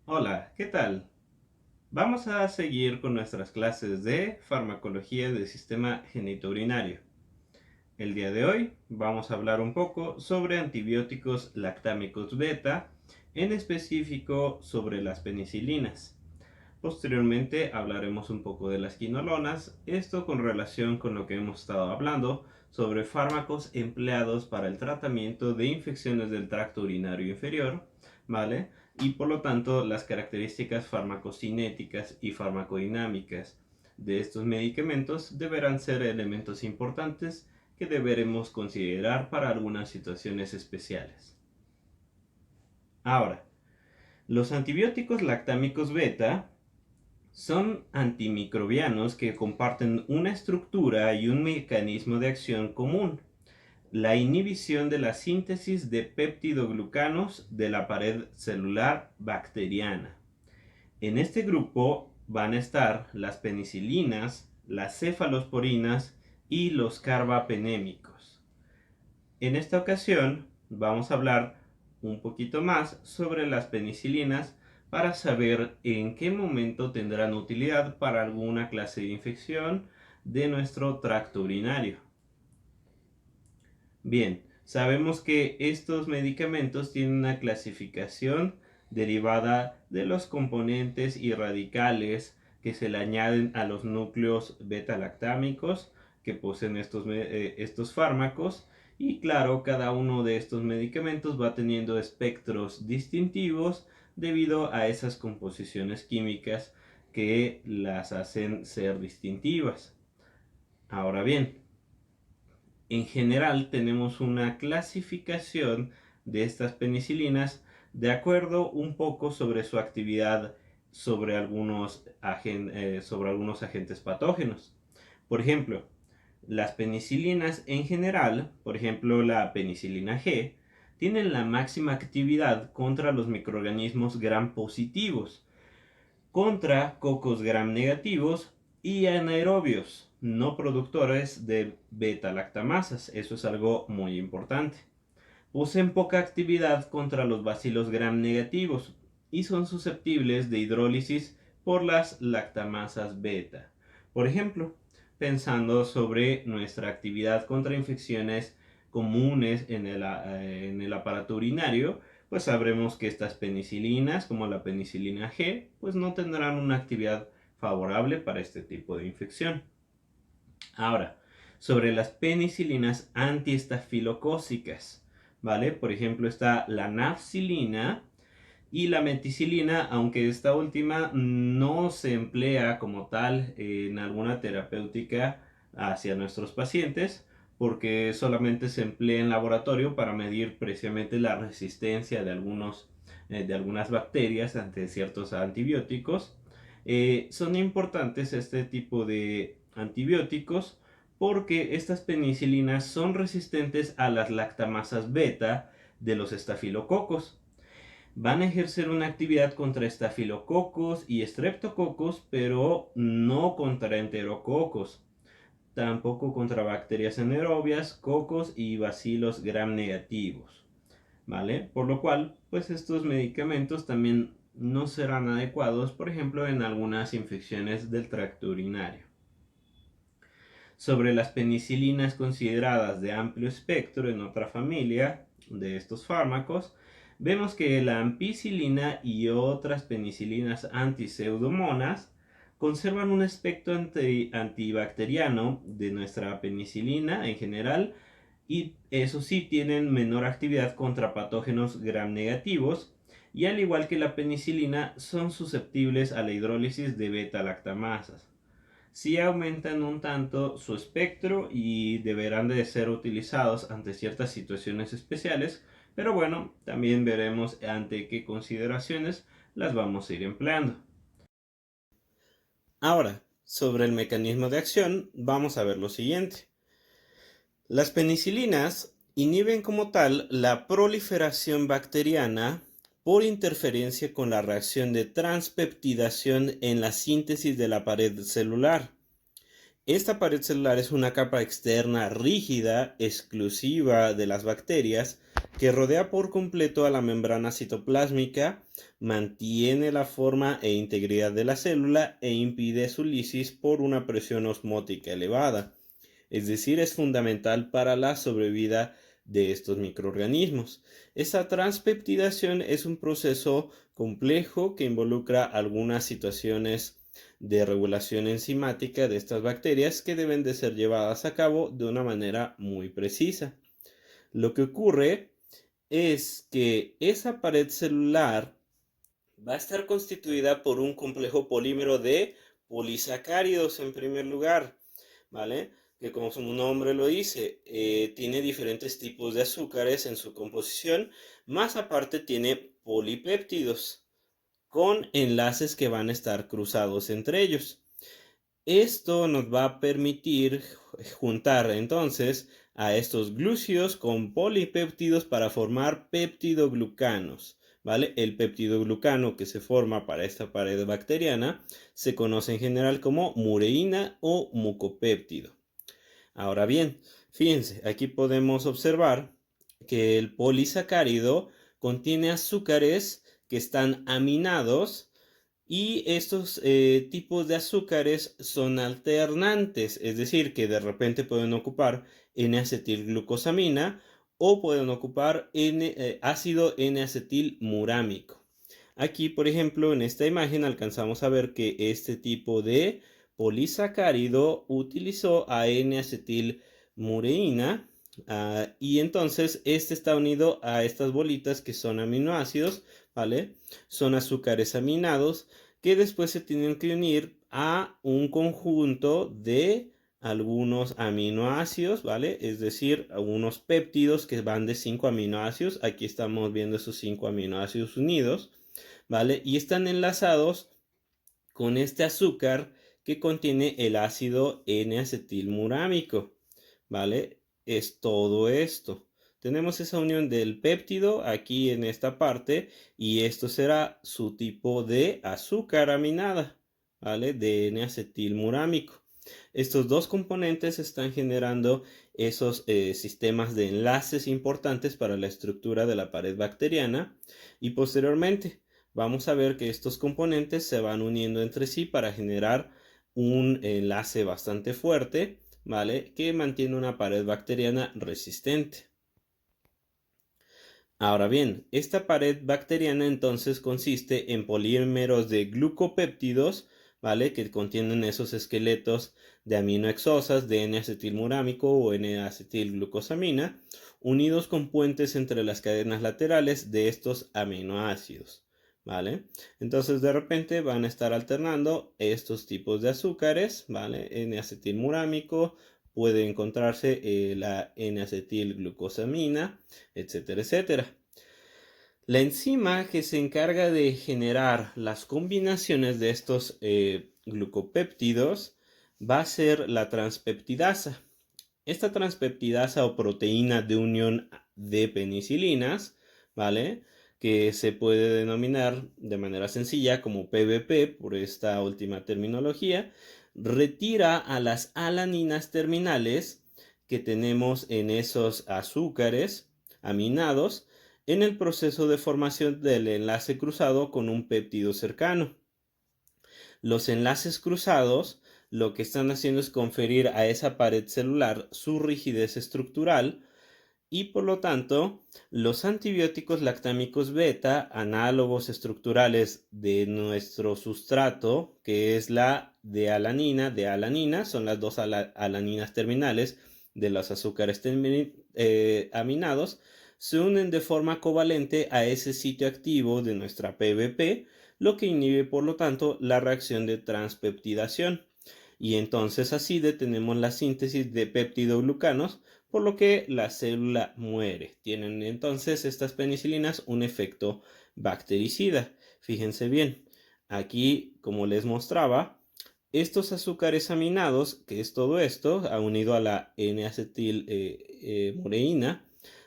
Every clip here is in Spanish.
Hola, ¿qué tal? Vamos a seguir con nuestras clases de farmacología del sistema genitourinario. El día de hoy vamos a hablar un poco sobre antibióticos lactámicos beta, en específico sobre las penicilinas. Posteriormente hablaremos un poco de las quinolonas, esto con relación con lo que hemos estado hablando sobre fármacos empleados para el tratamiento de infecciones del tracto urinario inferior, ¿vale? Y por lo tanto las características farmacocinéticas y farmacodinámicas de estos medicamentos deberán ser elementos importantes que deberemos considerar para algunas situaciones especiales. Ahora, los antibióticos lactámicos beta son antimicrobianos que comparten una estructura y un mecanismo de acción común: la inhibición de la síntesis de peptidoglucanos de la pared celular bacteriana. En este grupo van a estar las penicilinas, las cefalosporinas y los carbapenémicos. En esta ocasión vamos a hablar un poquito más sobre las penicilinas para saber en qué momento tendrán utilidad para alguna clase de infección de nuestro tracto urinario. Bien, sabemos que estos medicamentos tienen una clasificación derivada de los componentes y radicales que se le añaden a los núcleos beta-lactámicos que poseen estos fármacos. Y claro, cada uno de estos medicamentos va teniendo espectros distintivos debido a esas composiciones químicas que las hacen ser distintivas. Ahora bien, en general tenemos una clasificación de estas penicilinas de acuerdo un poco sobre su actividad sobre algunos agentes patógenos. Por ejemplo, las penicilinas en general, por ejemplo la penicilina G, tienen la máxima actividad contra los microorganismos gram positivos, contra cocos gram negativos y anaerobios no productores de beta-lactamasas. Eso es algo muy importante. Poseen poca actividad contra los bacilos gram negativos y son susceptibles de hidrólisis por las lactamasas beta. Por ejemplo, pensando sobre nuestra actividad contra infecciones comunes en el aparato urinario, pues sabremos que estas penicilinas, como la penicilina G, pues no tendrán una actividad favorable para este tipo de infección. Ahora, sobre las penicilinas antiestafilocócicas, ¿vale? Por ejemplo, está la nafcilina y la meticilina, aunque esta última no se emplea como tal en alguna terapéutica hacia nuestros pacientes, porque solamente se emplea en laboratorio para medir precisamente la resistencia de algunas bacterias ante ciertos antibióticos. Son importantes este tipo de antibióticos porque estas penicilinas son resistentes a las lactamasas beta de los estafilococos. Van a ejercer una actividad contra estafilococos y estreptococos, pero no contra enterococos, tampoco contra bacterias anaerobias, cocos y bacilos gram negativos, ¿vale? Por lo cual, pues estos medicamentos también no serán adecuados, por ejemplo, en algunas infecciones del tracto urinario. Sobre las penicilinas consideradas de amplio espectro en otra familia de estos fármacos, vemos que la ampicilina y otras penicilinas antiseudomonas conservan un espectro antibacteriano de nuestra penicilina en general, y eso sí tienen menor actividad contra patógenos gram negativos, y al igual que la penicilina son susceptibles a la hidrólisis de beta-lactamasas. Sí aumentan un tanto su espectro y deberán de ser utilizados ante ciertas situaciones especiales, pero bueno, también veremos ante qué consideraciones las vamos a ir empleando. Ahora, sobre el mecanismo de acción, vamos a ver lo siguiente. Las penicilinas inhiben como tal la proliferación bacteriana por interferencia con la reacción de transpeptidación en la síntesis de la pared celular. Esta pared celular es una capa externa rígida, exclusiva de las bacterias, que rodea por completo a la membrana citoplásmica, mantiene la forma e integridad de la célula e impide su lisis por una presión osmótica elevada. Es decir, es fundamental para la sobrevida de estos microorganismos. Esa transpeptidación es un proceso complejo que involucra algunas situaciones de regulación enzimática de estas bacterias que deben de ser llevadas a cabo de una manera muy precisa. Lo que ocurre es que esa pared celular va a estar constituida por un complejo polímero de polisacáridos en primer lugar, ¿vale? Que como su nombre lo dice, tiene diferentes tipos de azúcares en su composición, más aparte tiene polipéptidos con enlaces que van a estar cruzados entre ellos. Esto nos va a permitir juntar entonces a estos glúcidos con polipéptidos para formar peptidoglucanos, ¿vale? El peptidoglucano que se forma para esta pared bacteriana se conoce en general como mureína o mucopéptido. Ahora bien, fíjense, aquí podemos observar que el polisacárido contiene azúcares que están aminados y estos tipos de azúcares son alternantes, es decir, que de repente pueden ocupar N-acetilglucosamina o pueden ocupar ácido N-acetilmurámico. Aquí, por ejemplo, en esta imagen alcanzamos a ver que este tipo de polisacárido utilizó a N-acetilmureína y entonces este está unido a estas bolitas que son aminoácidos, ¿vale? Son azúcares aminados que después se tienen que unir a un conjunto de algunos aminoácidos, ¿vale? Es decir, algunos péptidos que van de 5 aminoácidos. Aquí estamos viendo esos 5 aminoácidos unidos, ¿vale? Y están enlazados con este azúcar que contiene el ácido N-acetilmurámico, ¿vale? Es todo esto. Tenemos esa unión del péptido aquí en esta parte y esto será su tipo de azúcar aminada, ¿vale? De N-acetilmurámico. Estos dos componentes están generando esos sistemas de enlaces importantes para la estructura de la pared bacteriana y posteriormente vamos a ver que estos componentes se van uniendo entre sí para generar un enlace bastante fuerte, ¿vale? Que mantiene una pared bacteriana resistente. Ahora bien, esta pared bacteriana entonces consiste en polímeros de glucopéptidos, ¿vale? Que contienen esos esqueletos de aminoexosas de N-acetilmurámico o N-acetilglucosamina, unidos con puentes entre las cadenas laterales de estos aminoácidos, ¿vale? Entonces de repente van a estar alternando estos tipos de azúcares, ¿vale? N-acetilmurámico, puede encontrarse la N-acetilglucosamina, etcétera, etcétera. La enzima que se encarga de generar las combinaciones de estos glucopéptidos va a ser la transpeptidasa. Esta transpeptidasa o proteína de unión de penicilinas, ¿vale? Que se puede denominar de manera sencilla como PBP por esta última terminología, retira a las alaninas terminales que tenemos en esos azúcares aminados en el proceso de formación del enlace cruzado con un péptido cercano. Los enlaces cruzados lo que están haciendo es conferir a esa pared celular su rigidez estructural y por lo tanto los antibióticos lactámicos beta, análogos estructurales de nuestro sustrato, que es la de alanina, son las dos alaninas terminales de los azúcares aminados, se unen de forma covalente a ese sitio activo de nuestra PBP, lo que inhibe por lo tanto la reacción de transpeptidación. Y entonces así detenemos la síntesis de peptidoglucanos, por lo que la célula muere. Tienen entonces estas penicilinas un efecto bactericida. Fíjense bien, aquí como les mostraba, estos azúcares aminados, que es todo esto, unido a la N-acetilmureína,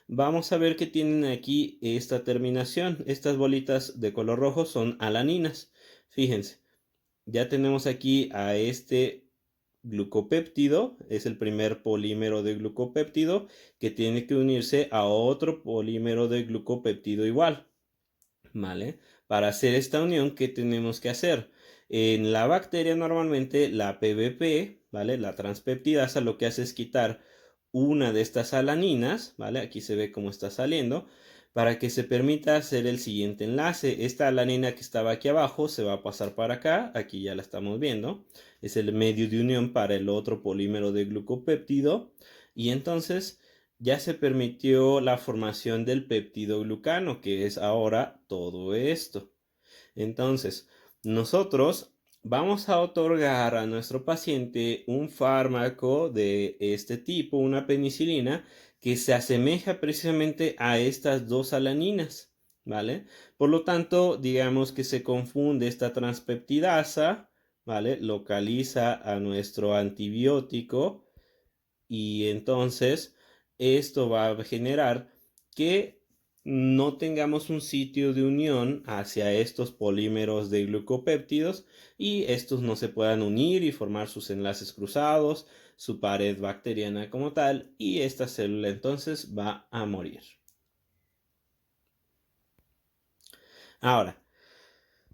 vamos a ver que tienen aquí esta terminación. Estas bolitas de color rojo son alaninas. Fíjense, ya tenemos aquí a este glucopéptido, es el primer polímero de glucopéptido que tiene que unirse a otro polímero de glucopéptido igual, ¿vale? Para hacer esta unión, ¿qué tenemos que hacer? En la bacteria normalmente la PBP, ¿vale? La transpeptidasa lo que hace es quitar una de estas alaninas, ¿vale? Aquí se ve cómo está saliendo, para que se permita hacer el siguiente enlace. Esta alanina que estaba aquí abajo se va a pasar para acá, aquí ya la estamos viendo. Es el medio de unión para el otro polímero de glucopéptido. Y entonces ya se permitió la formación del peptidoglucano, que es ahora todo esto. Entonces, nosotros vamos a otorgar a nuestro paciente un fármaco de este tipo, una penicilina, que se asemeja precisamente a estas dos alaninas, ¿vale? Por lo tanto, digamos que se confunde esta transpeptidasa, ¿vale? Localiza a nuestro antibiótico y entonces esto va a generar que no tengamos un sitio de unión hacia estos polímeros de glucopéptidos y estos no se puedan unir y formar sus enlaces cruzados, su pared bacteriana como tal, y esta célula entonces va a morir. Ahora,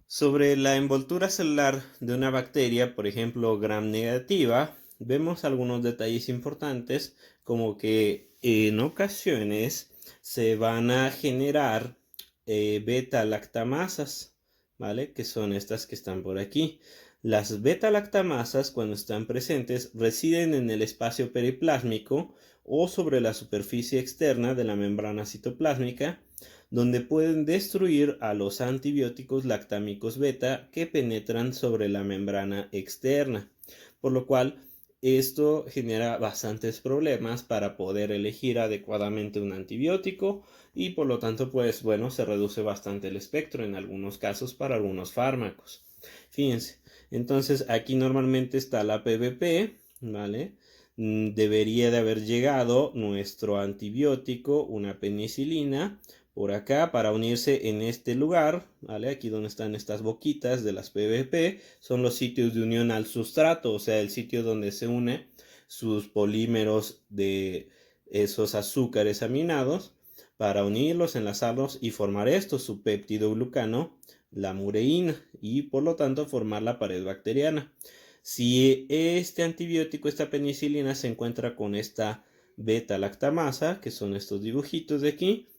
sobre la envoltura celular de una bacteria, por ejemplo, gram negativa, vemos algunos detalles importantes como que en ocasiones se van a generar beta-lactamasas, ¿vale? Que son estas que están por aquí. Las beta-lactamasas, cuando están presentes, residen en el espacio periplásmico o sobre la superficie externa de la membrana citoplásmica, donde pueden destruir a los antibióticos lactámicos beta que penetran sobre la membrana externa, por lo cual esto genera bastantes problemas para poder elegir adecuadamente un antibiótico y por lo tanto pues bueno, se reduce bastante el espectro en algunos casos para algunos fármacos. Fíjense, entonces aquí normalmente está la PBP, ¿vale? Debería de haber llegado nuestro antibiótico, una penicilina, por acá para unirse en este lugar, ¿vale? Aquí donde están estas boquitas de las PBP, son los sitios de unión al sustrato, o sea, el sitio donde se une sus polímeros de esos azúcares aminados para unirlos, enlazarlos y formar esto, su peptidoglucano, la mureína, y por lo tanto formar la pared bacteriana. Si este antibiótico, esta penicilina, se encuentra con esta beta-lactamasa, que son estos dibujitos de aquí,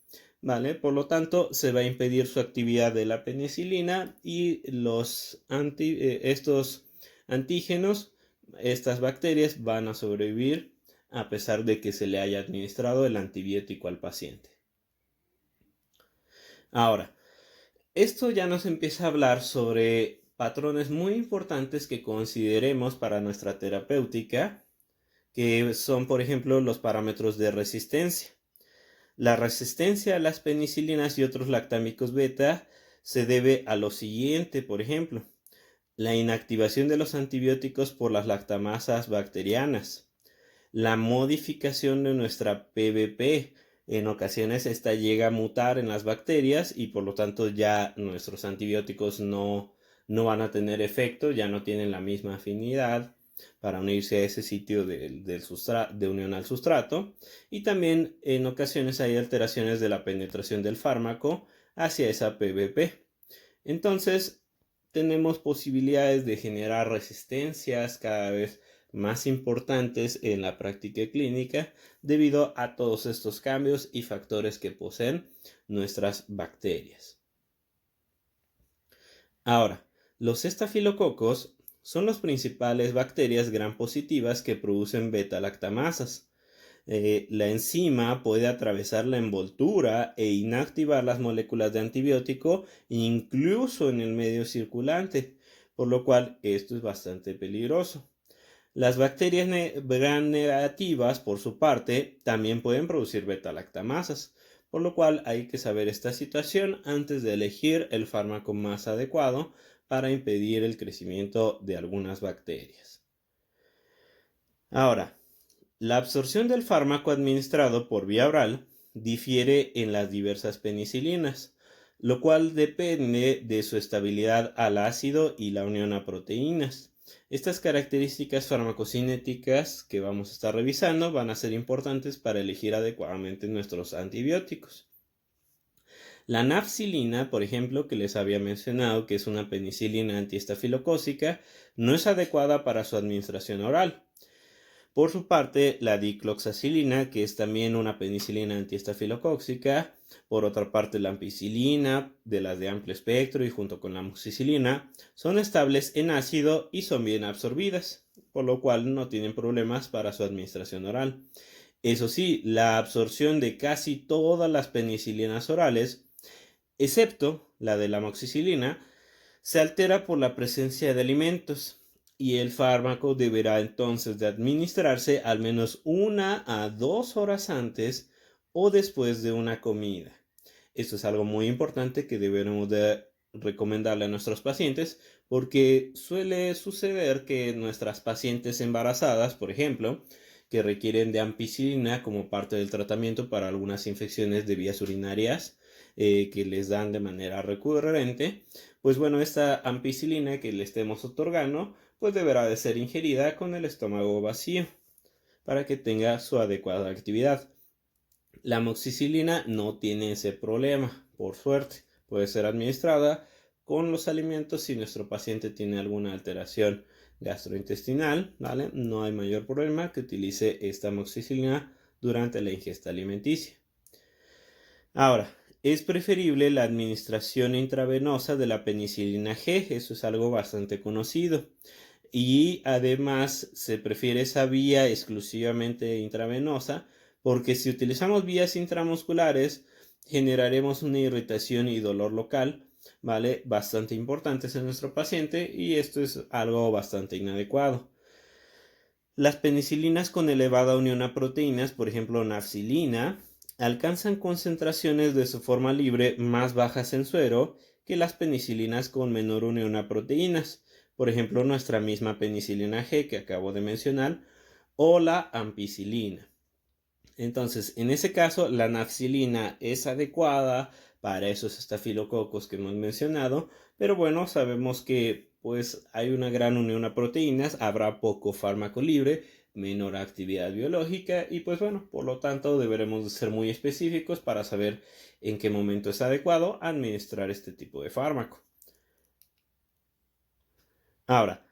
¿vale? Por lo tanto, se va a impedir su actividad de la penicilina y estos antígenos, estas bacterias van a sobrevivir a pesar de que se le haya administrado el antibiótico al paciente. Ahora, esto ya nos empieza a hablar sobre patrones muy importantes que consideremos para nuestra terapéutica, que son, por ejemplo, los parámetros de resistencia. La resistencia a las penicilinas y otros lactámicos beta se debe a lo siguiente, por ejemplo, la inactivación de los antibióticos por las lactamasas bacterianas, la modificación de nuestra PBP. En ocasiones esta llega a mutar en las bacterias y por lo tanto ya nuestros antibióticos no van a tener efecto, ya no tienen la misma afinidad para unirse a ese sitio de unión al sustrato. Y también en ocasiones hay alteraciones de la penetración del fármaco hacia esa PBP. Entonces tenemos posibilidades de generar resistencias cada vez más importantes en la práctica clínica debido a todos estos cambios y factores que poseen nuestras bacterias. Ahora, los estafilococos son las principales bacterias gram positivas que producen beta-lactamasas. La enzima puede atravesar la envoltura e inactivar las moléculas de antibiótico incluso en el medio circulante, por lo cual esto es bastante peligroso. Las bacterias gram negativas, por su parte, también pueden producir beta-lactamasas, por lo cual hay que saber esta situación antes de elegir el fármaco más adecuado para impedir el crecimiento de algunas bacterias. Ahora, la absorción del fármaco administrado por vía oral difiere en las diversas penicilinas, lo cual depende de su estabilidad al ácido y la unión a proteínas. Estas características farmacocinéticas que vamos a estar revisando van a ser importantes para elegir adecuadamente nuestros antibióticos. La nafcilina, por ejemplo, que les había mencionado que es una penicilina antiestafilocócica, no es adecuada para su administración oral. Por su parte, la dicloxacilina, que es también una penicilina antiestafilocócica, por otra parte la ampicilina, de las de amplio espectro y junto con la amoxicilina, son estables en ácido y son bien absorbidas, por lo cual no tienen problemas para su administración oral. Eso sí, la absorción de casi todas las penicilinas orales, excepto la de la amoxicilina, se altera por la presencia de alimentos y el fármaco deberá entonces de administrarse al menos 1 a 2 horas antes o después de una comida. Esto es algo muy importante que debemos de recomendarle a nuestros pacientes porque suele suceder que nuestras pacientes embarazadas, por ejemplo, que requieren de ampicilina como parte del tratamiento para algunas infecciones de vías urinarias que les dan de manera recurrente, pues bueno, esta ampicilina que le estemos otorgando, pues deberá de ser ingerida con el estómago vacío para que tenga su adecuada actividad. La amoxicilina no tiene ese problema, por suerte. Puede ser administrada con los alimentos si nuestro paciente tiene alguna alteración gastrointestinal, ¿vale? No hay mayor problema que utilice esta amoxicilina durante la ingesta alimenticia. Ahora, es preferible la administración intravenosa de la penicilina G, eso es algo bastante conocido. Y además se prefiere esa vía exclusivamente intravenosa porque si utilizamos vías intramusculares generaremos una irritación y dolor local, ¿vale? Bastante importantes en nuestro paciente y esto es algo bastante inadecuado. Las penicilinas con elevada unión a proteínas, por ejemplo nafcilina, alcanzan concentraciones de su forma libre más bajas en suero que las penicilinas con menor unión a proteínas, por ejemplo nuestra misma penicilina G que acabo de mencionar, o la ampicilina. Entonces, en ese caso, la nafcilina es adecuada para esos estafilococos que hemos mencionado, pero bueno, sabemos que pues hay una gran unión a proteínas, habrá poco fármaco libre, menor actividad biológica y pues bueno, por lo tanto deberemos de ser muy específicos para saber en qué momento es adecuado administrar este tipo de fármaco. Ahora,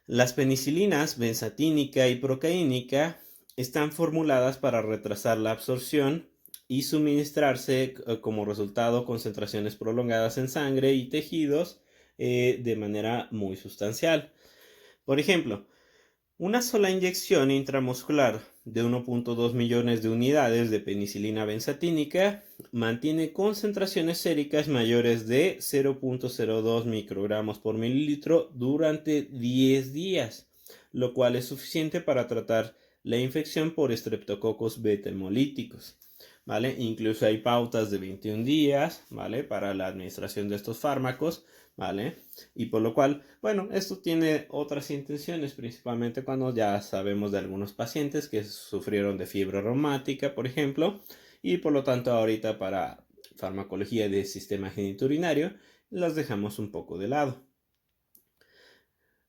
las penicilinas benzatínica y procaínica están formuladas para retrasar la absorción y suministrarse como resultado concentraciones prolongadas en sangre y tejidos de manera muy sustancial. Por ejemplo, una sola inyección intramuscular de 1.2 millones de unidades de penicilina benzatínica mantiene concentraciones séricas mayores de 0.02 microgramos por mililitro durante 10 días, lo cual es suficiente para tratar la infección por estreptococos beta hemolíticos. ¿Vale? Incluso hay pautas de 21 días, ¿vale? Para la administración de estos fármacos, ¿vale? Y por lo cual, bueno, esto tiene otras intenciones, principalmente cuando ya sabemos de algunos pacientes que sufrieron de fiebre reumática, por ejemplo, y por lo tanto ahorita para farmacología del sistema genitourinario las dejamos un poco de lado.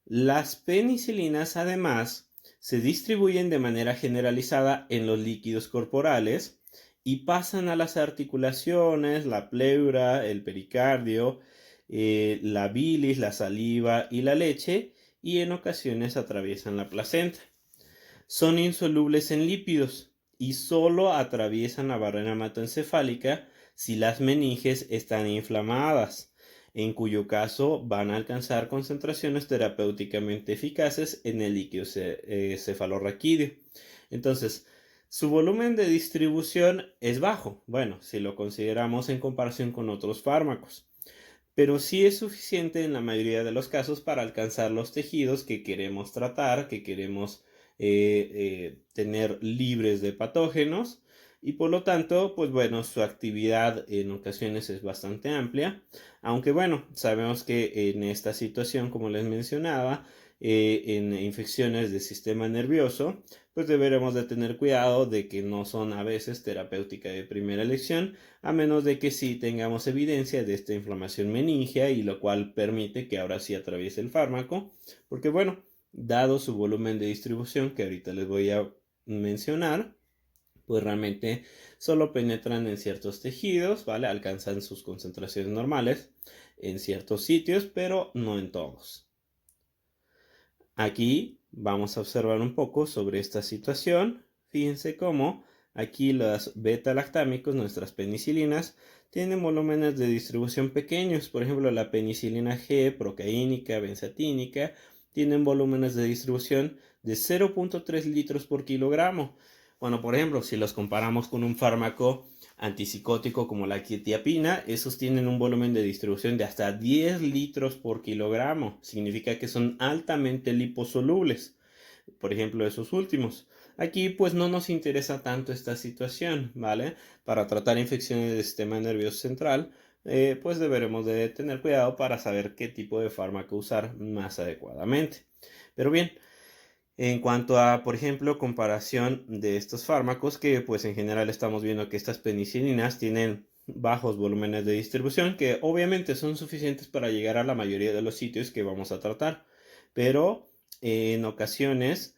Las penicilinas además se distribuyen de manera generalizada en los líquidos corporales y pasan a las articulaciones, la pleura, el pericardio, la bilis, la saliva y la leche, y en ocasiones atraviesan la placenta. Son insolubles en lípidos y solo atraviesan la barrera hematoencefálica si las meninges están inflamadas, en cuyo caso van a alcanzar concentraciones terapéuticamente eficaces en el líquido cefalorraquídeo. Entonces, su volumen de distribución es bajo, bueno, si lo consideramos en comparación con otros fármacos, pero sí es suficiente en la mayoría de los casos para alcanzar los tejidos que queremos tratar, que queremos tener libres de patógenos y por lo tanto, pues bueno, su actividad en ocasiones es bastante amplia, aunque bueno, sabemos que en esta situación, como les mencionaba, en infecciones del sistema nervioso, pues deberemos de tener cuidado de que no son a veces terapéutica de primera elección, a menos de que sí tengamos evidencia de esta inflamación meningea y lo cual permite que ahora sí atraviese el fármaco, porque bueno, dado su volumen de distribución que ahorita les voy a mencionar, pues realmente solo penetran en ciertos tejidos, ¿vale? Alcanzan sus concentraciones normales en ciertos sitios, pero no en todos. Aquí vamos a observar un poco sobre esta situación. Fíjense cómo aquí los beta-lactámicos, nuestras penicilinas, tienen volúmenes de distribución pequeños. Por ejemplo, la penicilina G, procaínica, benzatínica, tienen volúmenes de distribución de 0.3 litros por kilogramo. Bueno, por ejemplo, si los comparamos con un fármaco antipsicótico como la quetiapina, esos tienen un volumen de distribución de hasta 10 litros por kilogramo. Significa que son altamente liposolubles. Por ejemplo, esos últimos. Aquí pues no nos interesa tanto esta situación, ¿vale? Para tratar infecciones del sistema nervioso central, pues deberemos de tener cuidado para saber qué tipo de fármaco usar más adecuadamente. Pero bien, en cuanto a, por ejemplo, comparación de estos fármacos, que pues en general estamos viendo que estas penicilinas tienen bajos volúmenes de distribución, que obviamente son suficientes para llegar a la mayoría de los sitios que vamos a tratar. Pero en ocasiones,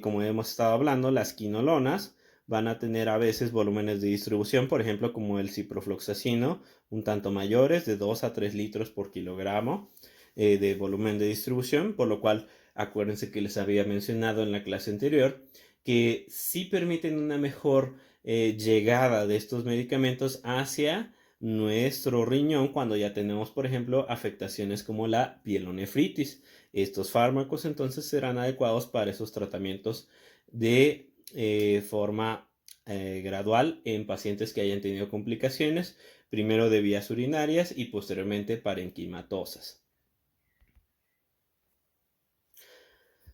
como hemos estado hablando, las quinolonas van a tener a veces volúmenes de distribución, por ejemplo, como el ciprofloxacino, un tanto mayores, de 2 a 3 litros por kilogramo de volumen de distribución, por lo cual acuérdense que les había mencionado en la clase anterior que sí permiten una mejor llegada de estos medicamentos hacia nuestro riñón cuando ya tenemos, por ejemplo, afectaciones como la pielonefritis. Estos fármacos entonces serán adecuados para esos tratamientos de forma gradual en pacientes que hayan tenido complicaciones, primero de vías urinarias y posteriormente parenquimatosas.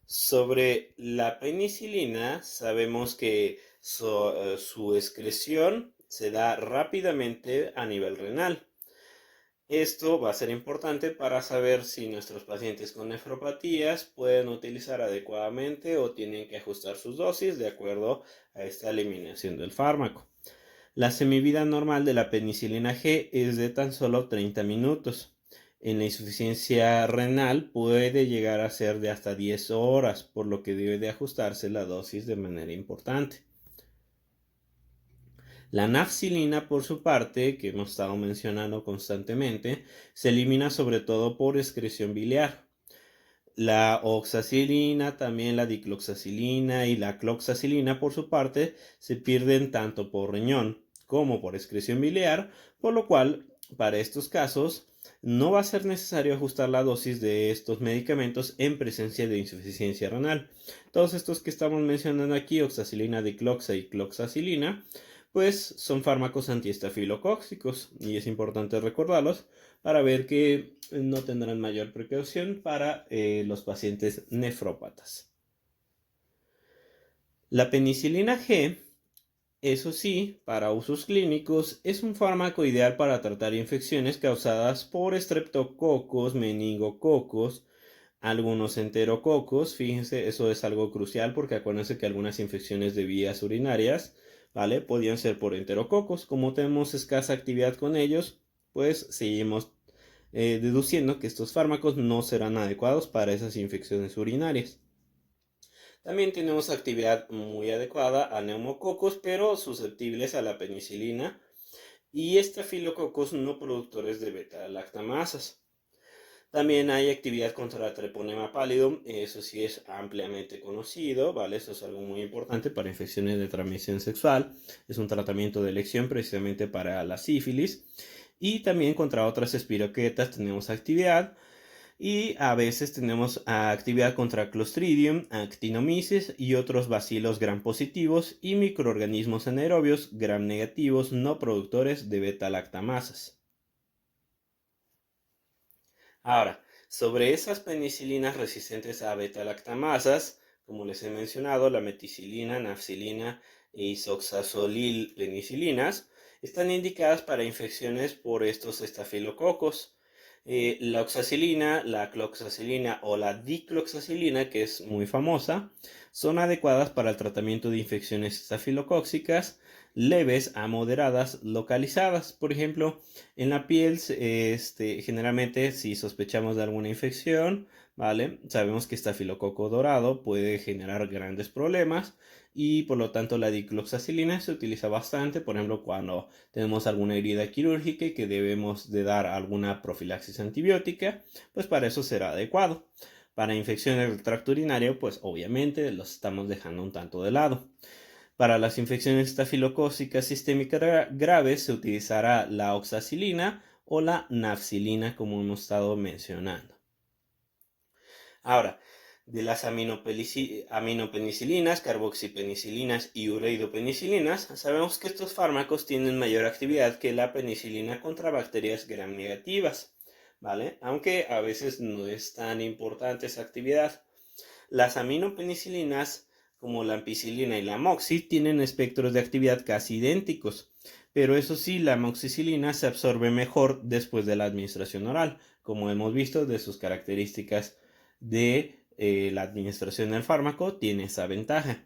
Sobre la penicilina, sabemos que su excreción se da rápidamente a nivel renal. Esto va a ser importante para saber si nuestros pacientes con nefropatías pueden utilizar adecuadamente o tienen que ajustar sus dosis de acuerdo a esta eliminación del fármaco. La semivida normal de la penicilina G es de tan solo 30 minutos. En la insuficiencia renal puede llegar a ser de hasta 10 horas, por lo que debe de ajustarse la dosis de manera importante. La nafcilina, por su parte, que hemos estado mencionando constantemente, se elimina sobre todo por excreción biliar. La oxacilina, también la dicloxacilina y la cloxacilina, por su parte, se pierden tanto por riñón como por excreción biliar, por lo cual, para estos casos, no va a ser necesario ajustar la dosis de estos medicamentos en presencia de insuficiencia renal. Todos estos que estamos mencionando aquí, oxacilina, dicloxa y cloxacilina, pues son fármacos antiestafilocóxicos y es importante recordarlos para ver que no tendrán mayor precaución para los pacientes nefrópatas. La penicilina G, eso sí, para usos clínicos, es un fármaco ideal para tratar infecciones causadas por estreptococos, meningococos, algunos enterococos. Fíjense, eso es algo crucial porque acuérdense que algunas infecciones de vías urinarias, ¿vale? Podían ser por enterococos. Como tenemos escasa actividad con ellos, pues seguimos deduciendo que estos fármacos no serán adecuados para esas infecciones urinarias. También tenemos actividad muy adecuada a neumococos, pero susceptibles a la penicilina y estafilococos no productores de beta-lactamasas. También hay actividad contra el treponema pálido, eso sí es ampliamente conocido, ¿vale? Eso es algo muy importante para infecciones de transmisión sexual. Es un tratamiento de elección precisamente para la sífilis. Y también contra otras espiroquetas tenemos actividad. Y a veces tenemos actividad contra Clostridium, Actinomyces y otros bacilos gram positivos y microorganismos anaerobios gram negativos no productores de beta-lactamasas. Ahora, sobre esas penicilinas resistentes a beta-lactamasas, como les he mencionado, la meticilina, nafcilina e isoxazolil penicilinas están indicadas para infecciones por estos estafilococos. La oxacilina, la cloxacilina o la dicloxacilina, que es muy famosa, son adecuadas para el tratamiento de infecciones estafilocóxicas. leves a moderadas localizadas. Por ejemplo, en la piel, generalmente si sospechamos de alguna infección, ¿vale? Sabemos que estafilococo dorado puede generar grandes problemas y por lo tanto la dicloxacilina se utiliza bastante, por ejemplo, cuando tenemos alguna herida quirúrgica y que debemos de dar alguna profilaxis antibiótica, pues para eso será adecuado. Para infecciones del tracto urinario, pues obviamente los estamos dejando un tanto de lado. Para las infecciones estafilocócicas sistémicas graves se utilizará la oxacilina o la nafcilina, como hemos estado mencionando. Ahora, de las aminopenicilinas, carboxipenicilinas y ureidopenicilinas, sabemos que estos fármacos tienen mayor actividad que la penicilina contra bacterias gram negativas, ¿vale? Aunque a veces no es tan importante esa actividad. Las aminopenicilinas, como la ampicilina y la amoxi, tienen espectros de actividad casi idénticos, pero eso sí, la amoxicilina se absorbe mejor después de la administración oral, como hemos visto de sus características de la administración del fármaco, tiene esa ventaja.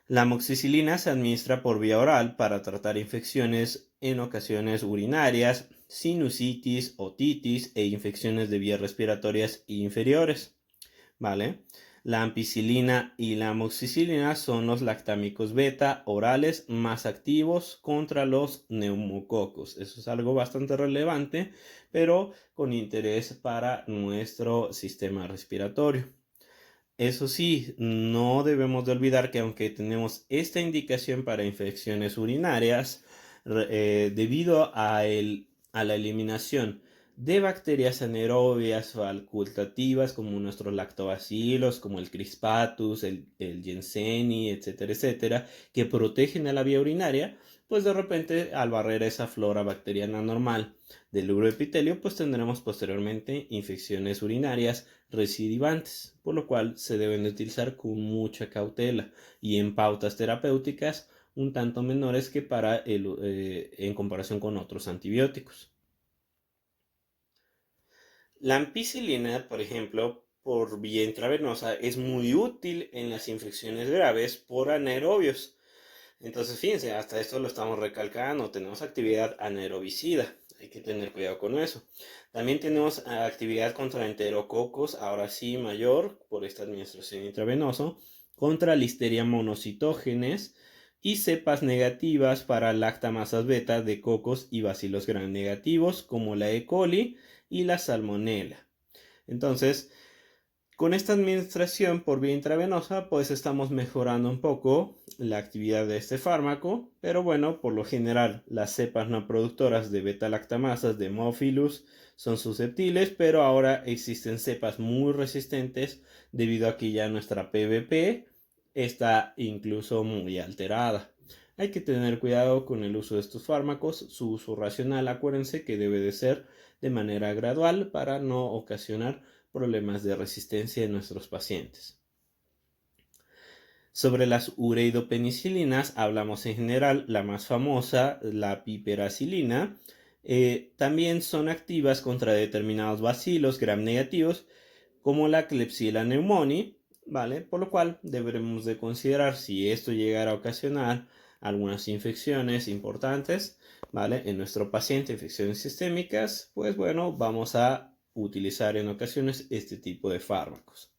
La amoxicilina se administra por vía oral para tratar infecciones en ocasiones urinarias, sinusitis, otitis e infecciones de vías respiratorias inferiores. ¿Vale? La ampicilina y la amoxicilina son los lactámicos beta orales más activos contra los neumococos. Eso es algo bastante relevante, pero con interés para nuestro sistema respiratorio. Eso sí, no debemos de olvidar que aunque tenemos esta indicación para infecciones urinarias, debido a la eliminación de bacterias anaerobias facultativas como nuestros lactobacilos, como el Crispatus, el Yerseni, etcétera, etcétera, que protegen a la vía urinaria, pues de repente al barrer esa flora bacteriana normal del uroepitelio, pues tendremos posteriormente infecciones urinarias recidivantes, por lo cual se deben de utilizar con mucha cautela y en pautas terapéuticas un tanto menores que en comparación con otros antibióticos. La ampicilina, por ejemplo, por vía intravenosa es muy útil en las infecciones graves por anaerobios. Entonces, fíjense, hasta esto lo estamos recalcando, tenemos actividad anaerobicida, hay que tener cuidado con eso. También tenemos actividad contra enterococos, ahora sí mayor, por esta administración intravenosa, contra listeria monocitógenes y cepas negativas para lactamasas beta de cocos y bacilos gram negativos, como la E. coli y la salmonella. Entonces, con esta administración por vía intravenosa, pues estamos mejorando un poco la actividad de este fármaco, pero bueno, por lo general las cepas no productoras de beta-lactamasas de Haemophilus son susceptibles, pero ahora existen cepas muy resistentes debido a que ya nuestra PVP está incluso muy alterada. Hay que tener cuidado con el uso de estos fármacos, su uso racional, acuérdense que debe de ser de manera gradual para no ocasionar problemas de resistencia en nuestros pacientes. Sobre las ureidopenicilinas hablamos en general, la más famosa, la piperacilina, también son activas contra determinados bacilos gram negativos como la Klebsiella pneumoniae, ¿vale? Por lo cual deberemos de considerar si esto llegara a ocasionar algunas infecciones importantes, ¿vale? En nuestro paciente, infecciones sistémicas, pues bueno, vamos a utilizar en ocasiones este tipo de fármacos.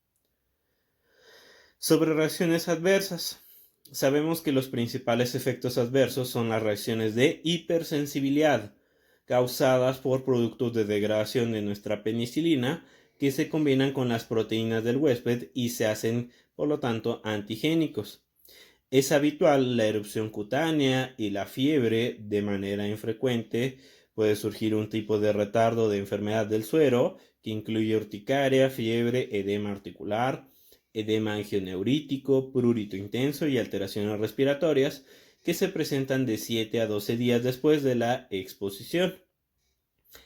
Sobre reacciones adversas. Sabemos que los principales efectos adversos son las reacciones de hipersensibilidad causadas por productos de degradación de nuestra penicilina que se combinan con las proteínas del huésped y se hacen, por lo tanto, antigénicos. Es habitual la erupción cutánea y la fiebre de manera infrecuente. Puede surgir un tipo de retardo de enfermedad del suero que incluye urticaria, fiebre, edema articular, edema angioneurítico, prurito intenso y alteraciones respiratorias que se presentan de 7 a 12 días después de la exposición.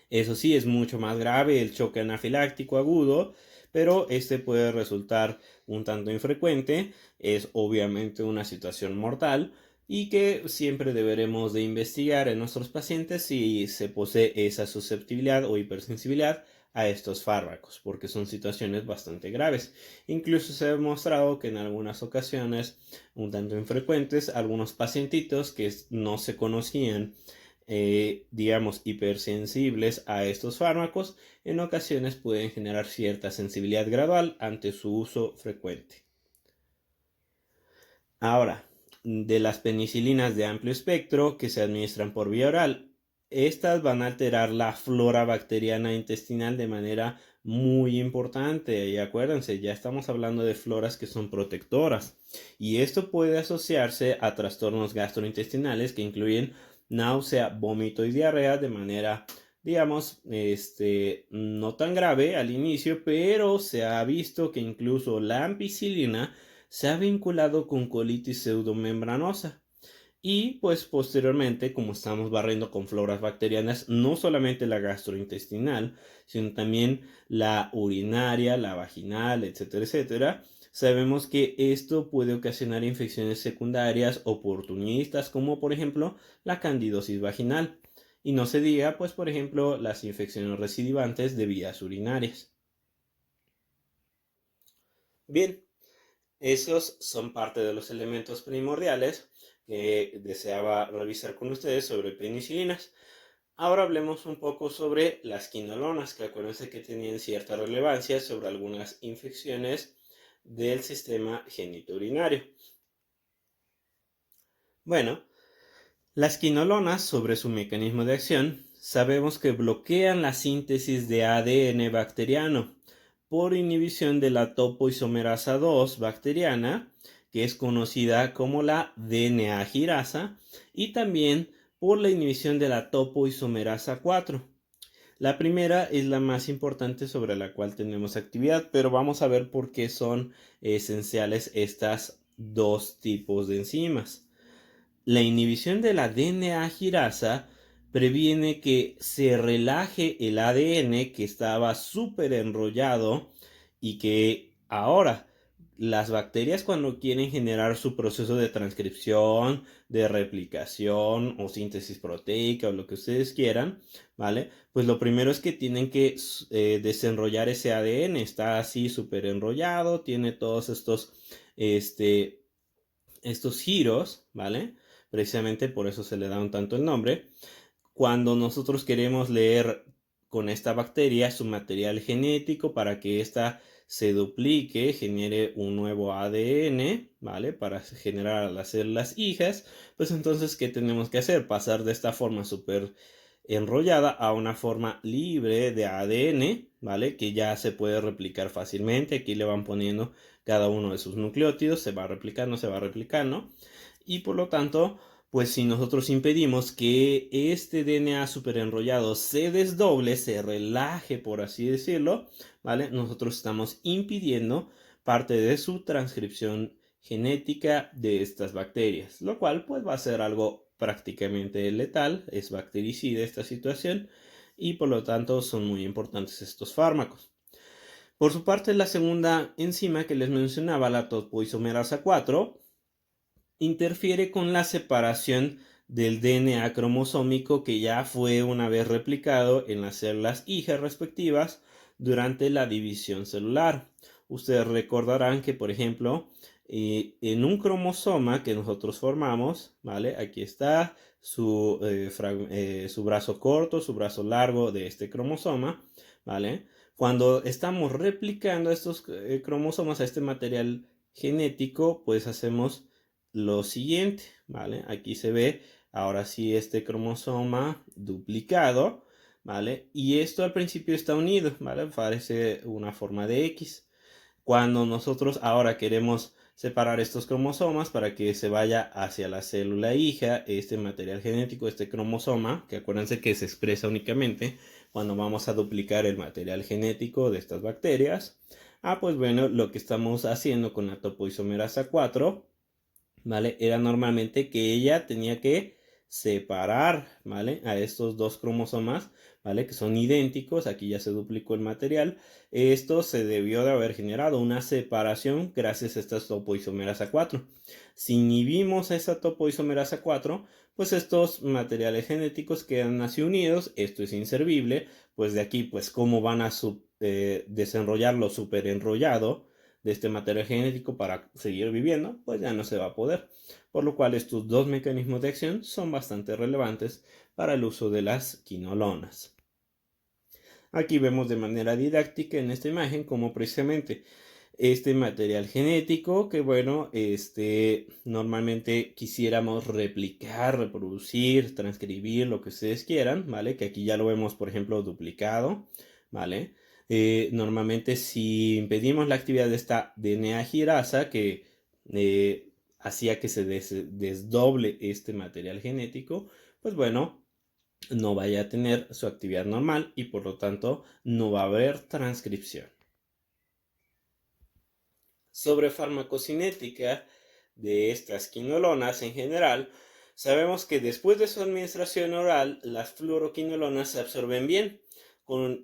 Eso sí, es mucho más grave el choque anafiláctico agudo, pero este puede resultar un tanto infrecuente, es obviamente una situación mortal y que siempre deberemos de investigar en nuestros pacientes si se posee esa susceptibilidad o hipersensibilidad a estos fármacos, porque son situaciones bastante graves. Incluso se ha demostrado que en algunas ocasiones, un tanto infrecuentes, algunos pacientitos que no se conocían, digamos, hipersensibles a estos fármacos, en ocasiones pueden generar cierta sensibilidad gradual ante su uso frecuente. Ahora, de las penicilinas de amplio espectro que se administran por vía oral, estas van a alterar la flora bacteriana intestinal de manera muy importante. Y acuérdense, ya estamos hablando de floras que son protectoras. Y esto puede asociarse a trastornos gastrointestinales que incluyen náusea, vómito y diarrea de manera, digamos, no tan grave al inicio, pero se ha visto que incluso la ampicilina se ha vinculado con colitis pseudomembranosa. Y pues posteriormente, como estamos barriendo con floras bacterianas, no solamente la gastrointestinal, sino también la urinaria, la vaginal, etcétera, etcétera, sabemos que esto puede ocasionar infecciones secundarias oportunistas, como por ejemplo la candidosis vaginal. Y no se diga, pues por ejemplo, las infecciones recidivantes de vías urinarias. Bien, esos son parte de los elementos primordiales que deseaba revisar con ustedes sobre penicilinas. Ahora hablemos un poco sobre las quinolonas, que acuérdense que tenían cierta relevancia sobre algunas infecciones del sistema genitourinario. Bueno, las quinolonas, sobre su mecanismo de acción, sabemos que bloquean la síntesis de ADN bacteriano por inhibición de la topoisomerasa 2 bacteriana, que es conocida como la DNA girasa, y también por la inhibición de la topoisomerasa 4. La primera es la más importante sobre la cual tenemos actividad, pero vamos a ver por qué son esenciales estas dos tipos de enzimas. La inhibición de la DNA girasa previene que se relaje el ADN que estaba súper enrollado y que ahora las bacterias, cuando quieren generar su proceso de transcripción, de replicación o síntesis proteica o lo que ustedes quieran, ¿vale? Pues lo primero es que tienen que desenrollar ese ADN. Está así súper enrollado, tiene todos estos giros, ¿vale? Precisamente por eso se le da un tanto el nombre. Cuando nosotros queremos leer con esta bacteria su material genético para que ésta se duplique, genere un nuevo ADN, ¿vale? Para generar las células hijas, pues entonces, ¿qué tenemos que hacer? Pasar de esta forma súper enrollada a una forma libre de ADN, ¿vale? Que ya se puede replicar fácilmente. Aquí le van poniendo cada uno de sus nucleótidos, se va replicando, se va replicando. Y por lo tanto, pues si nosotros impedimos que este DNA super enrollado se desdoble, se relaje, por así decirlo, ¿vale? Nosotros estamos impidiendo parte de su transcripción genética de estas bacterias, lo cual pues va a ser algo prácticamente letal, es bactericida esta situación y por lo tanto son muy importantes estos fármacos. Por su parte, la segunda enzima que les mencionaba, la topoisomerasa 4, interfiere con la separación del DNA cromosómico que ya fue una vez replicado en las células hijas respectivas durante la división celular. Ustedes recordarán que, por ejemplo, en un cromosoma que nosotros formamos, ¿vale? Aquí está su brazo corto, su brazo largo de este cromosoma, ¿vale? Cuando estamos replicando estos cromosomas a este material genético, pues hacemos lo siguiente, ¿vale? Aquí se ve ahora sí este cromosoma duplicado, ¿vale? Y esto al principio está unido, ¿vale? Parece una forma de X. Cuando nosotros ahora queremos separar estos cromosomas para que se vaya hacia la célula hija, este material genético, este cromosoma, que acuérdense que se expresa únicamente cuando vamos a duplicar el material genético de estas bacterias. Pues bueno, lo que estamos haciendo con la topoisomerasa 4, ¿vale? Era normalmente que ella tenía que separar, ¿vale? A estos dos cromosomas, ¿vale? Que son idénticos, aquí ya se duplicó el material. Esto se debió de haber generado una separación gracias a esta topoisomerasa 4. Si inhibimos esa topoisomerasa 4, pues estos materiales genéticos quedan así unidos, esto es inservible, pues de aquí, pues cómo van a desenrollar lo superenrollado de este material genético para seguir viviendo, pues ya no se va a poder. Por lo cual estos dos mecanismos de acción son bastante relevantes para el uso de las quinolonas. Aquí vemos de manera didáctica en esta imagen cómo precisamente este material genético que bueno, normalmente quisiéramos replicar, reproducir, transcribir, lo que ustedes quieran, ¿vale? Que aquí ya lo vemos, por ejemplo, duplicado, ¿vale? Normalmente si impedimos la actividad de esta DNA girasa que hacía que se desdoble este material genético, pues bueno, no vaya a tener su actividad normal y por lo tanto no va a haber transcripción. Sobre farmacocinética de estas quinolonas en general, sabemos que después de su administración oral, las fluoroquinolonas se absorben bien,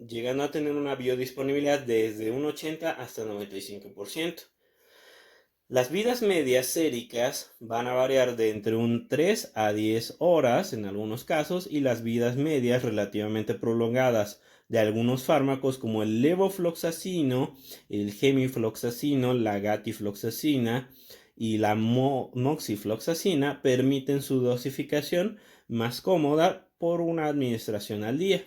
llegando a tener una biodisponibilidad desde un 80 hasta 95%. Las vidas medias séricas van a variar de entre un 3 a 10 horas en algunos casos y las vidas medias relativamente prolongadas de algunos fármacos como el levofloxacino, el gemifloxacino, la gatifloxacina y la moxifloxacina permiten su dosificación más cómoda por una administración al día.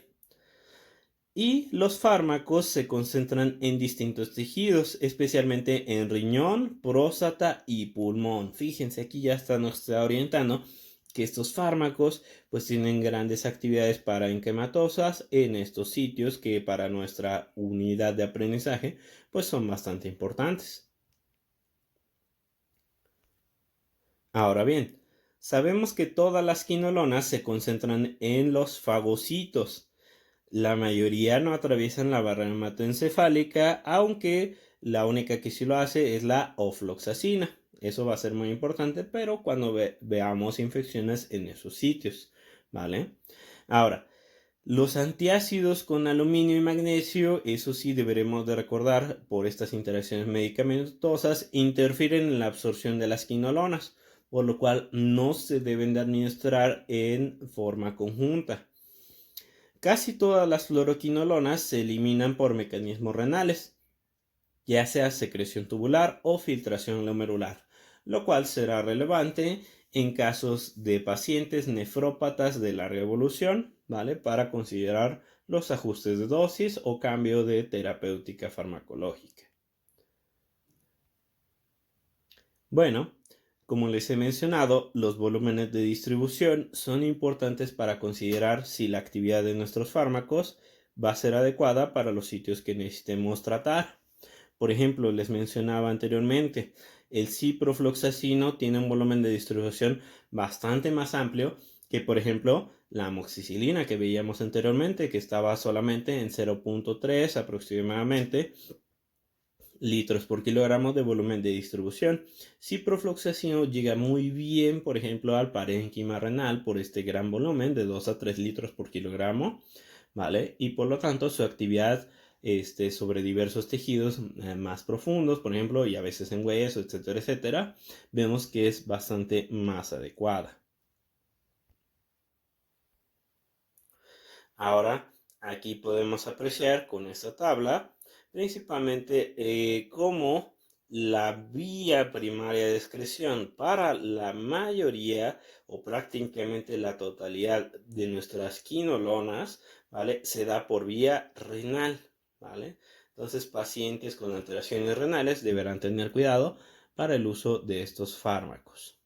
Y los fármacos se concentran en distintos tejidos, especialmente en riñón, próstata y pulmón. Fíjense, aquí ya nos está orientando que estos fármacos pues tienen grandes actividades parenquimatosas en estos sitios que para nuestra unidad de aprendizaje pues son bastante importantes. Ahora bien, sabemos que todas las quinolonas se concentran en los fagocitos. La mayoría no atraviesan la barrera hematoencefálica, aunque la única que sí lo hace es la ofloxacina. Eso va a ser muy importante, pero cuando veamos infecciones en esos sitios, ¿vale? Ahora, los antiácidos con aluminio y magnesio, eso sí deberemos de recordar, por estas interacciones medicamentosas, interfieren en la absorción de las quinolonas, por lo cual no se deben de administrar en forma conjunta. Casi todas las fluoroquinolonas se eliminan por mecanismos renales, ya sea secreción tubular o filtración glomerular, lo cual será relevante en casos de pacientes nefrópatas de larga evolución, ¿vale? Para considerar los ajustes de dosis o cambio de terapéutica farmacológica. Bueno, como les he mencionado, los volúmenes de distribución son importantes para considerar si la actividad de nuestros fármacos va a ser adecuada para los sitios que necesitemos tratar. Por ejemplo, les mencionaba anteriormente, el ciprofloxacino tiene un volumen de distribución bastante más amplio que, por ejemplo, la amoxicilina que veíamos anteriormente, que estaba solamente en 0.3 aproximadamente litros por kilogramo de volumen de distribución. Ciprofloxacino llega muy bien, por ejemplo, al parénquima renal por este gran volumen de 2 a 3 litros por kilogramo, ¿vale? Y por lo tanto su actividad sobre diversos tejidos más profundos, por ejemplo, y a veces en hueso, etcétera, etcétera, vemos que es bastante más adecuada. Ahora, aquí podemos apreciar con esta tabla principalmente cómo la vía primaria de excreción para la mayoría o prácticamente la totalidad de nuestras quinolonas, ¿vale? Se da por vía renal, ¿vale? Entonces, pacientes con alteraciones renales deberán tener cuidado para el uso de estos fármacos.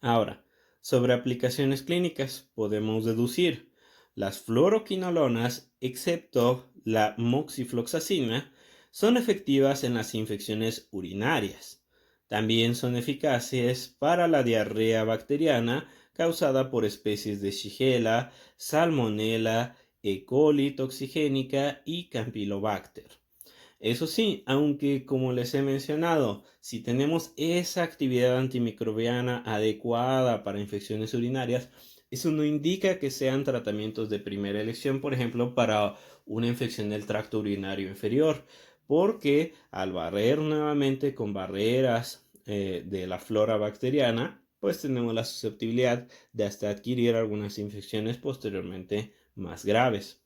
Ahora, sobre aplicaciones clínicas, podemos deducir las fluoroquinolonas, excepto la moxifloxacina, son efectivas en las infecciones urinarias. También son eficaces para la diarrea bacteriana causada por especies de Shigella, Salmonella, E. coli toxigénica y Campylobacter. Eso sí, aunque como les he mencionado, si tenemos esa actividad antimicrobiana adecuada para infecciones urinarias, eso no indica que sean tratamientos de primera elección, por ejemplo, para una infección del tracto urinario inferior, porque al barrer nuevamente con barreras de la flora bacteriana, pues tenemos la susceptibilidad de hasta adquirir algunas infecciones posteriormente más graves.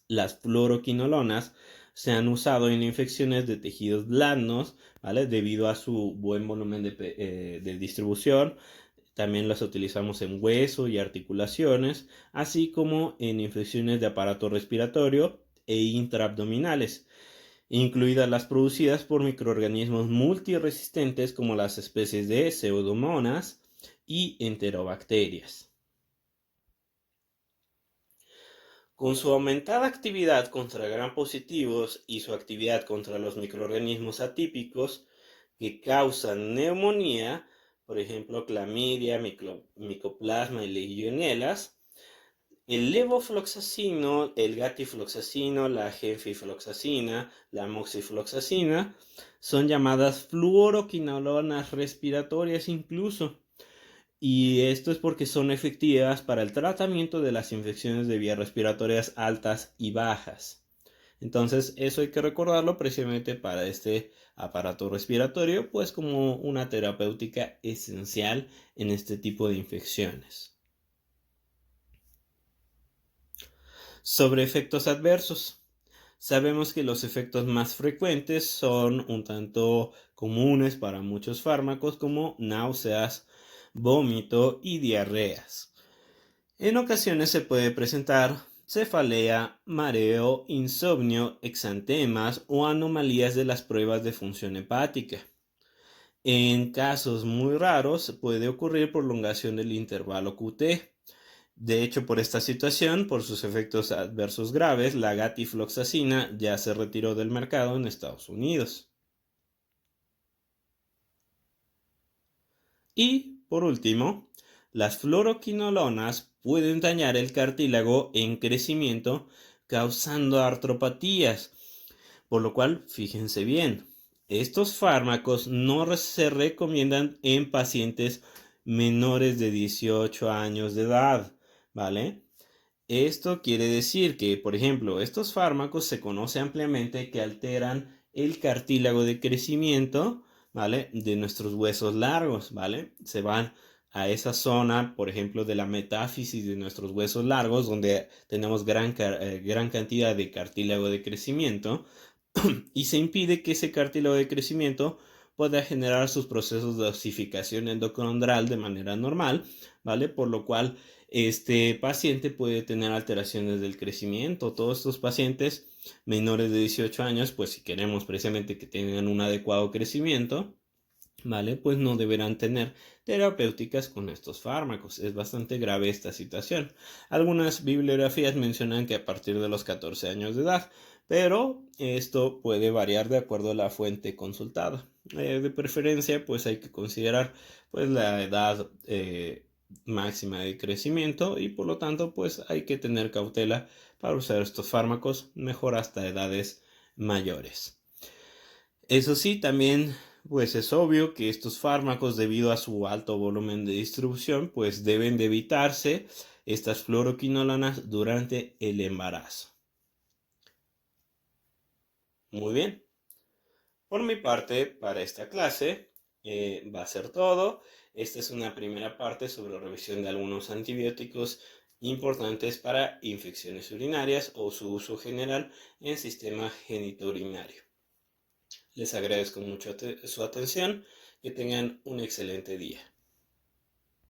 Las fluoroquinolonas se han usado en infecciones de tejidos blandos, ¿vale? Debido a su buen volumen de distribución. También las utilizamos en hueso y articulaciones, así como en infecciones de aparato respiratorio e intraabdominales, incluidas las producidas por microorganismos multiresistentes como las especies de Pseudomonas y Enterobacterias. Con su aumentada actividad contra gram positivos y su actividad contra los microorganismos atípicos que causan neumonía, por ejemplo, clamidia, micoplasma y legionelas, el levofloxacino, el gatifloxacino, la genfifloxacina, la moxifloxacina son llamadas fluoroquinolonas respiratorias incluso. Y esto es porque son efectivas para el tratamiento de las infecciones de vías respiratorias altas y bajas. Entonces, eso hay que recordarlo precisamente para este aparato respiratorio, pues como una terapéutica esencial en este tipo de infecciones. Sobre efectos adversos. Sabemos que los efectos más frecuentes son un tanto comunes para muchos fármacos como náuseas, vómito y diarreas. En ocasiones se puede presentar cefalea, mareo, insomnio, exantemas o anomalías de las pruebas de función hepática. En casos muy raros puede ocurrir prolongación del intervalo QT. De hecho, por esta situación, por sus efectos adversos graves, la gatifloxacina ya se retiró del mercado en Estados Unidos. Y, por último, las fluoroquinolonas pueden dañar el cartílago en crecimiento, causando artropatías. Por lo cual, fíjense bien, estos fármacos no se recomiendan en pacientes menores de 18 años de edad, ¿vale? Esto quiere decir que, por ejemplo, estos fármacos se conoce ampliamente que alteran el cartílago de crecimiento, ¿vale? De nuestros huesos largos, ¿vale? Se van a esa zona, por ejemplo, de la metáfisis de nuestros huesos largos, donde tenemos gran cantidad de cartílago de crecimiento, y se impide que ese cartílago de crecimiento pueda generar sus procesos de osificación endocondral de manera normal, ¿vale? Por lo cual este paciente puede tener alteraciones del crecimiento. Todos estos pacientes menores de 18 años, pues si queremos precisamente que tengan un adecuado crecimiento, ¿vale? Pues no deberán tener terapéuticas con estos fármacos. Es bastante grave esta situación. Algunas bibliografías mencionan que a partir de los 14 años de edad, pero esto puede variar de acuerdo a la fuente consultada. De preferencia, pues hay que considerar pues la edad máxima de crecimiento y por lo tanto pues hay que tener cautela para usar estos fármacos, mejor hasta edades mayores. Eso sí, también pues es obvio que estos fármacos, debido a su alto volumen de distribución, pues deben de evitarse estas fluoroquinolonas durante el embarazo. Muy bien. Por mi parte, para esta clase va a ser todo. Esta es una primera parte sobre la revisión de algunos antibióticos importantes para infecciones urinarias o su uso general en sistema genitourinario. Les agradezco mucho su atención. Que tengan un excelente día.